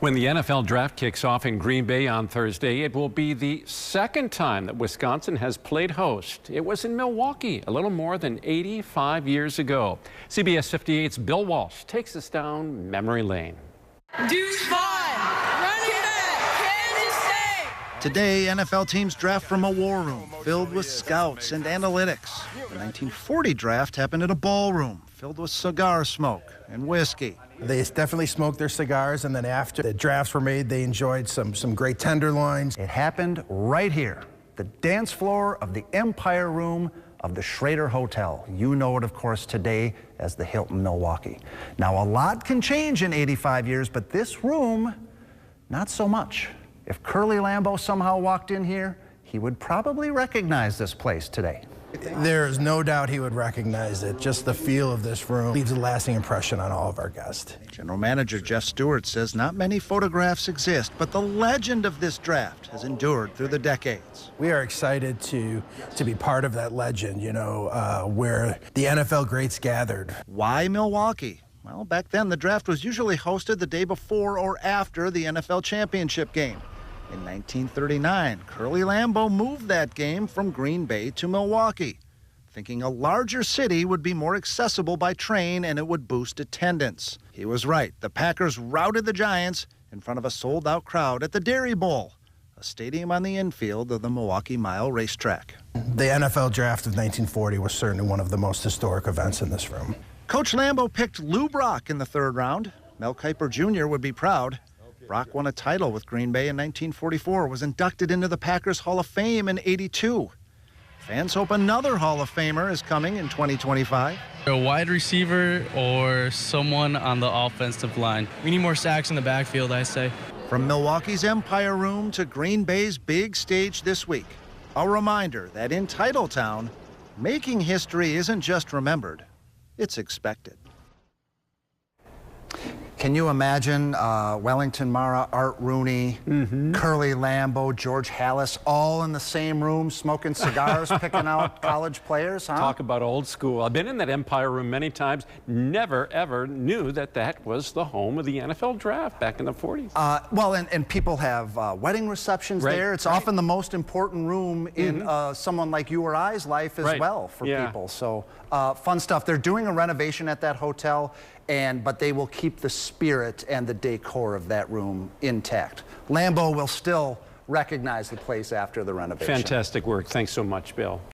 When the NFL draft kicks off in Green Bay on Thursday, it will be the second time that Wisconsin has played host. It was in Milwaukee a little more than 85 years ago. CBS 58's Bill Walsh takes us down memory lane. Deuce Vaughn, running back, Kansas State. Today, NFL teams draft from a war room filled with scouts and analytics. The 1940 draft happened at a ballroom filled with cigar smoke and whiskey. They definitely smoked their cigars, and then after the drafts were made, they enjoyed some great tenderloins. It happened right here, the dance floor of the Empire Room of the Schrader Hotel. You know it, of course, today as the Hilton Milwaukee. Now, a lot can change in 85 years, but this room, not so much. If Curly Lambeau somehow walked in here, he would probably recognize this place today. There is no doubt he would recognize it. Just the feel of this room leaves a lasting impression on all of our guests. General Manager Jeff Stewart says not many photographs exist, but the legend of this draft has endured through the decades. We are excited to be part of that legend, where the NFL greats gathered. Why Milwaukee? Well, back then the draft was usually hosted the day before or after the NFL championship game. In 1939, Curly Lambeau moved that game from Green Bay to Milwaukee, thinking a larger city would be more accessible by train and it would boost attendance. He was right. The Packers routed the Giants in front of a sold-out crowd at the Dairy Bowl, a stadium on the infield of the Milwaukee Mile racetrack. The NFL draft of 1940 was certainly one of the most historic events in this room. Coach Lambeau picked Lou Brock in the third round. Mel Kiper Jr. would be proud. Brock won a title with Green Bay in 1944, was inducted into the Packers Hall of Fame in '82. Fans hope another Hall of Famer is coming in 2025. A wide receiver or someone on the offensive line. We need more sacks in the backfield, I say. From Milwaukee's Empire Room to Green Bay's big stage this week, a reminder that in Titletown, making history isn't just remembered, it's expected. Can you imagine Wellington Mara, Art Rooney, Curly Lambeau, George Halas, all in the same room smoking cigars, picking out college players, huh? Talk about old school. I've been in that Empire Room many times. Never, ever knew that was the home of the NFL draft back in the 40s. Well, and people have wedding receptions there. It's often the most important room in someone like you or I's life as well for people. So fun stuff. They're doing a renovation at that hotel, but they will keep the spirit and the decor of that room intact. Lambeau will still recognize the place after the renovation. Fantastic work. Thanks so much, Bill.